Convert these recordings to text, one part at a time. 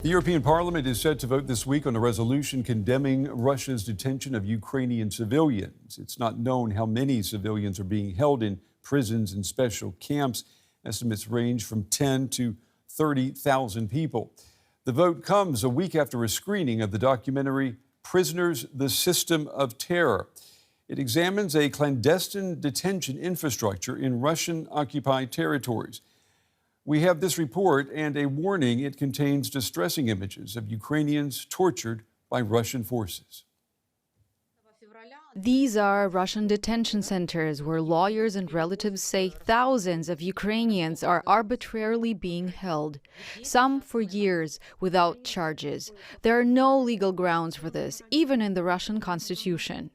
The European Parliament is set to vote this week on a resolution condemning Russia's detention of Ukrainian civilians. It's not known how many civilians are being held in prisons and special camps. Estimates range from 10 to 30,000 people. The vote comes a week after a screening of the documentary Prisoners, the System of Terror. It examines a clandestine detention infrastructure in Russian-occupied territories. We have this report and a warning. It contains distressing images of Ukrainians tortured by Russian forces. These are Russian detention centers where lawyers and relatives say thousands of Ukrainians are arbitrarily being held, some for years without charges. There are no legal grounds for this, even in the Russian constitution.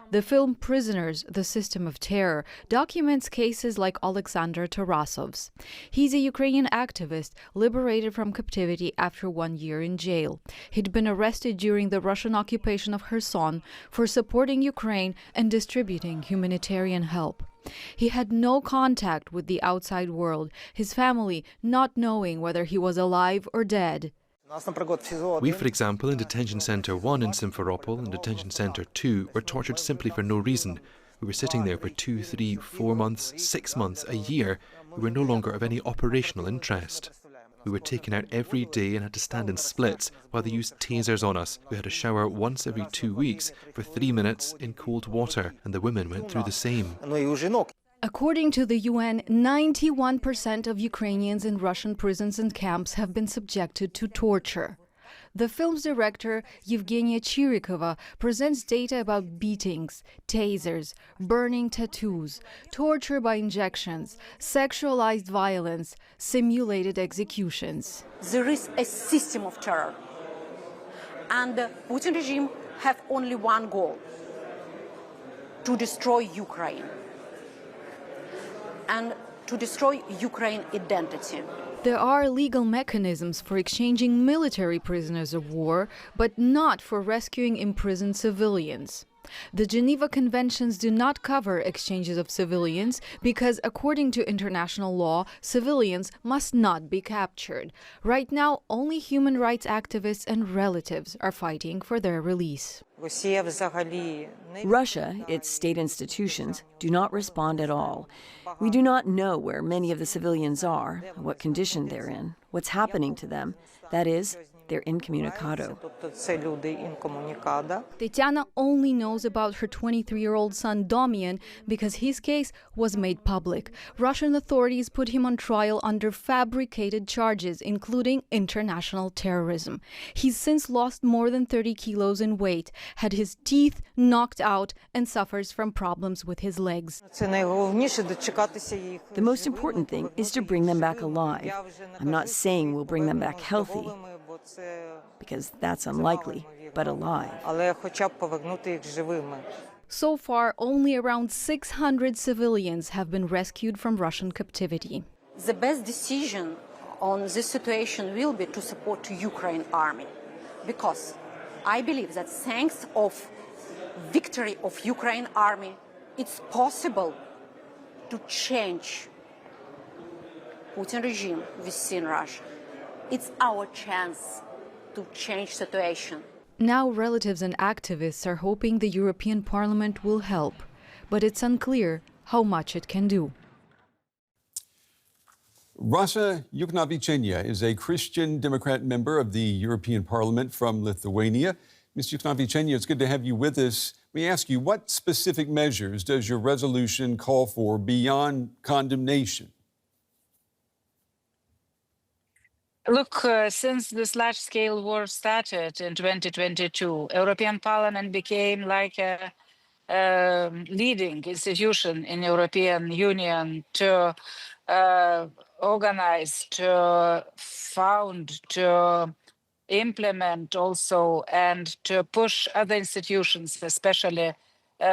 The film Prisoners, the System of Terror documents cases like Alexander Tarasov's. He's a Ukrainian activist liberated from captivity after 1 year in jail. He'd been arrested during the Russian occupation of Kherson for supporting Ukraine and distributing humanitarian help. He had no contact with the outside world, his family not knowing whether he was alive or dead. We, for example, in Detention Center 1 in Simferopol and Detention Center 2 were tortured simply for no reason. We were sitting there for 2, 3, 4 months, 6 months, a year. We were no longer of any operational interest. We were taken out every day and had to stand in splits while they used tasers on us. We had a shower once every 2 weeks for 3 minutes in cold water, and the women went through the same. According to the UN, 91% of Ukrainians in Russian prisons and camps have been subjected to torture. The film's director, Evgenia Chirikova, presents data about beatings, tasers, burning tattoos, torture by injections, sexualized violence, simulated executions. There is a system of terror, and the Putin regime have only one goal: to destroy Ukraine and to destroy Ukraine identity. There are legal mechanisms for exchanging military prisoners of war, but not for rescuing imprisoned civilians. The Geneva Conventions do not cover exchanges of civilians because, according to international law, civilians must not be captured. Right now, only human rights activists and relatives are fighting for their release. Russia, its state institutions, do not respond at all. We do not know where many of the civilians are, what condition they're in, what's happening to them. That is, they're incommunicado. Tetiana only knows about her 23-year-old son Domian because his case was made public. Russian authorities put him on trial under fabricated charges, including international terrorism. He's since lost more than 30 kilos in weight, had his teeth knocked out, and suffers from problems with his legs. The most important thing is to bring them back alive. I'm not saying we'll bring them back healthy, because that's unlikely, but alive. So far, only around 600 civilians have been rescued from Russian captivity. The best decision on this situation will be to support the Ukraine army, because I believe that thanks of victory of Ukraine army, it's possible to change Putin regime within Russia. It's our chance to change situation. Now relatives and activists are hoping the European Parliament will help, but it's unclear how much it can do. Rasa Jukneviciene is a Christian Democrat member of the European Parliament from Lithuania. Ms. Jukneviciene, it's good to have you with us. Let me ask you, what specific measures does your resolution call for beyond condemnation? Look, since this large-scale war started in 2022, European Parliament became like a leading institution in European Union to organize, to found, to implement also, and to push other institutions, especially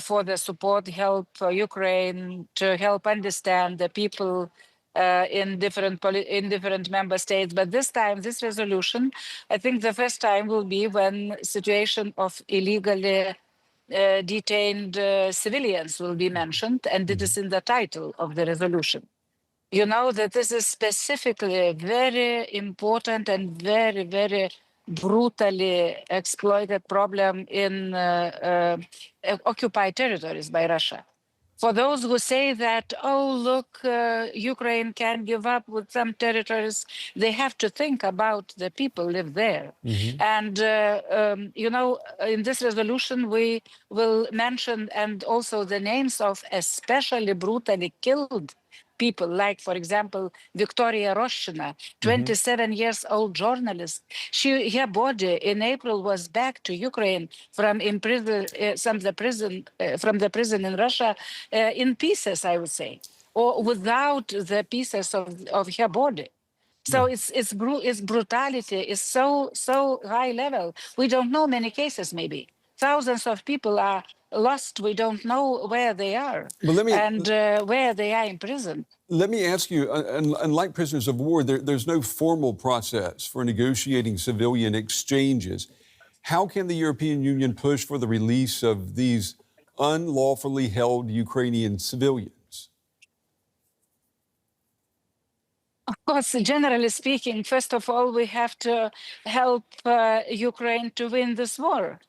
for the support, help Ukraine, to help understand the people in different member states. But this time, this resolution, I think the first time will be when situation of illegally detained civilians will be mentioned, and it is in the title of the resolution. You know that this is specifically a very important and very, very brutally exploited problem in occupied territories by Russia. For those who say that, oh, look, Ukraine can give up with some territories, they have to think about the people live there. And, you know, in this resolution, we will mention and also the names of especially brutally killed people, like, for example, Victoria Roshina, 27 years old journalist. Her body in April was back to Ukraine from the prison in Russia in pieces, I would say, or without the pieces of her body. So its brutality is so high level. We don't know many cases. Maybe thousands of people are lost. We don't know where they are and where they are imprisoned. Let me ask you, unlike prisoners of war, there's no formal process for negotiating civilian exchanges. How can the European Union push for the release of these unlawfully held Ukrainian civilians? Of course, generally speaking, first of all, we have to help Ukraine to win this war,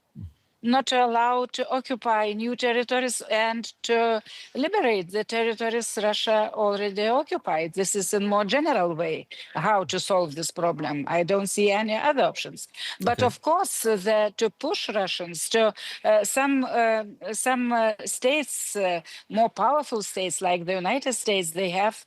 not to allow to occupy new territories and to liberate the territories Russia already occupied. This is a more general way how to solve this problem. I don't see any other options. But of course, to push Russians to some states, more powerful states like the United States, they have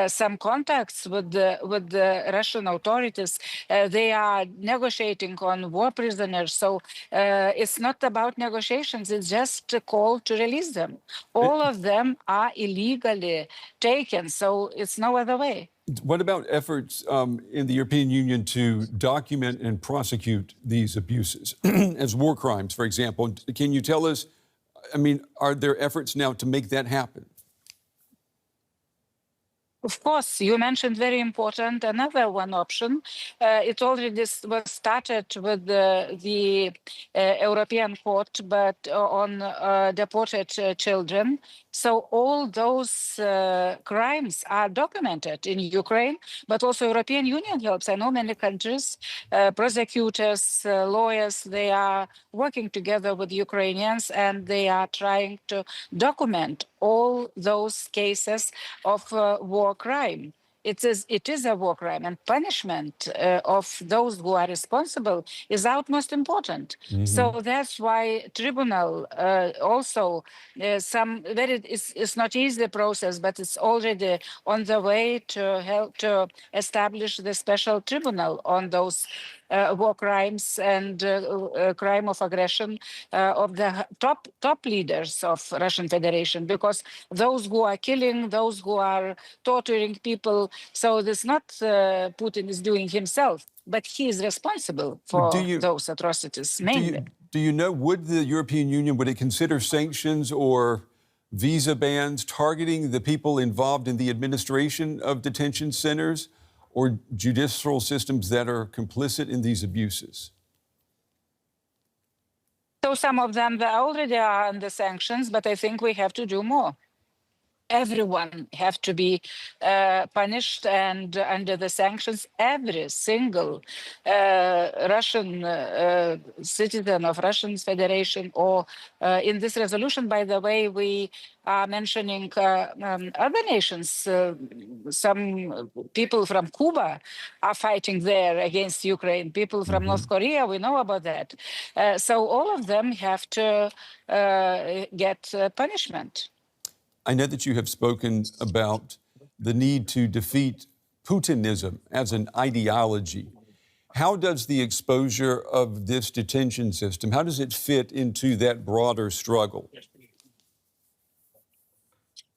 some contacts with the Russian authorities. They are negotiating on war prisoners. So it's not about negotiations, it's just a call to release them. All of them are illegally taken, so it's no other way. What about efforts in the European Union to document and prosecute these abuses as war crimes, for example? Can you tell us, I mean, are there efforts now to make that happen? Of course, you mentioned very important another one option. It already was started with the European Court, but on deported children. So all those crimes are documented in Ukraine, but also European Union helps. I know many countries, prosecutors, lawyers, they are working together with Ukrainians and they are trying to document all those cases of war crime. It is a war crime, and punishment of those who are responsible is utmost important. So that's why tribunal also it's not easy process, but it's already on the way to help to establish the special tribunal on those war crimes and crime of aggression of the top leaders of Russian Federation, because those who are killing, those who are torturing people, so it's not Putin is doing himself, but he is responsible for those atrocities mainly. Do you know, would the European Union, would it consider sanctions or visa bans targeting the people involved in the administration of detention centers or judicial systems that are complicit in these abuses? So some of them they already are under sanctions, but I think we have to do more. Everyone have to be punished and under the sanctions. Every single Russian citizen of Russian Federation, or in this resolution, by the way, we are mentioning other nations. Some people from Cuba are fighting there against Ukraine. People from North Korea, we know about that. So all of them have to get punishment. I know that you have spoken about the need to defeat Putinism as an ideology. How does the exposure of this detention system, how does it fit into that broader struggle?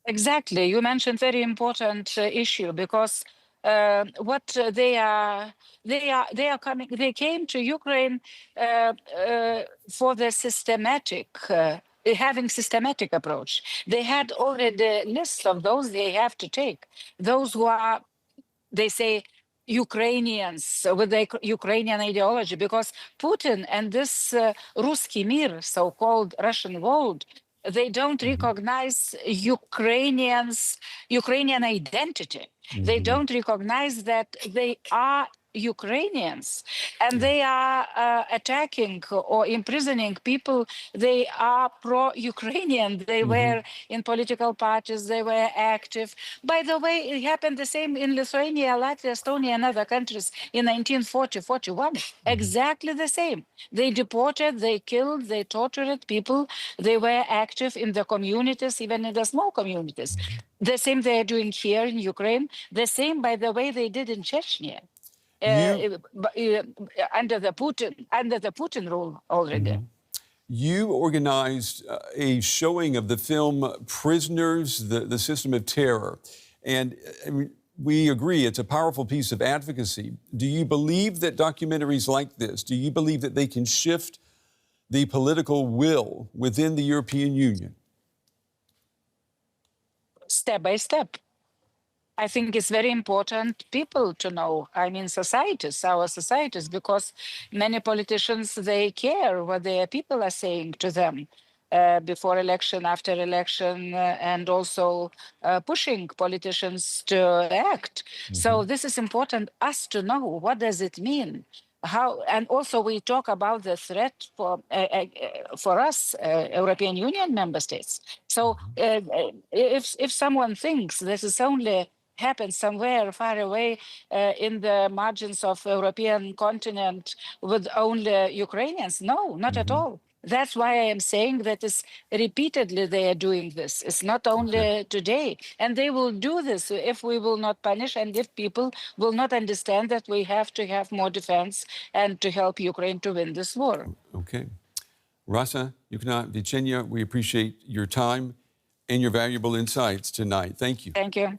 Exactly. You mentioned very important issue, because what they came to Ukraine for the systematic having systematic approach. They had already lists of those they have to take. Those who are, they say, Ukrainians with the Ukrainian ideology, because Putin and this Ruski Mir, so-called Russian world, They don't recognize Ukrainian identity. They don't recognize that they are Ukrainians, and they are attacking or imprisoning people. They are pro-Ukrainian. They were in political parties. They were active. By the way, it happened the same in Lithuania, Latvia, Estonia, and other countries in 1940, 41. Exactly the same. They deported, they killed, they tortured people. They were active in the communities, even in the small communities. The same they are doing here in Ukraine. The same, by the way, they did in Chechnya. Under the Putin rule already. You organized a showing of the film Prisoners, the System of Terror. And we agree it's a powerful piece of advocacy. Do you believe that documentaries like this, do you believe that they can shift the political will within the European Union? Step by step. I think it's very important people to know, I mean, societies, our societies, because many politicians, they care what their people are saying to them before election, after election, and also pushing politicians to act. So this is important us to know, what does it mean? How, and also we talk about the threat for us, European Union member states. So if someone thinks this is only happens somewhere far away in the margins of European continent with only Ukrainians, no, not at all. That's why I am saying that is repeatedly they are doing this. It's not only today. And they will do this if we will not punish and if people will not understand that we have to have more defense and to help Ukraine to win this war. Okay. Rasa, Jukneviciene, we appreciate your time and your valuable insights tonight. Thank you. Thank you.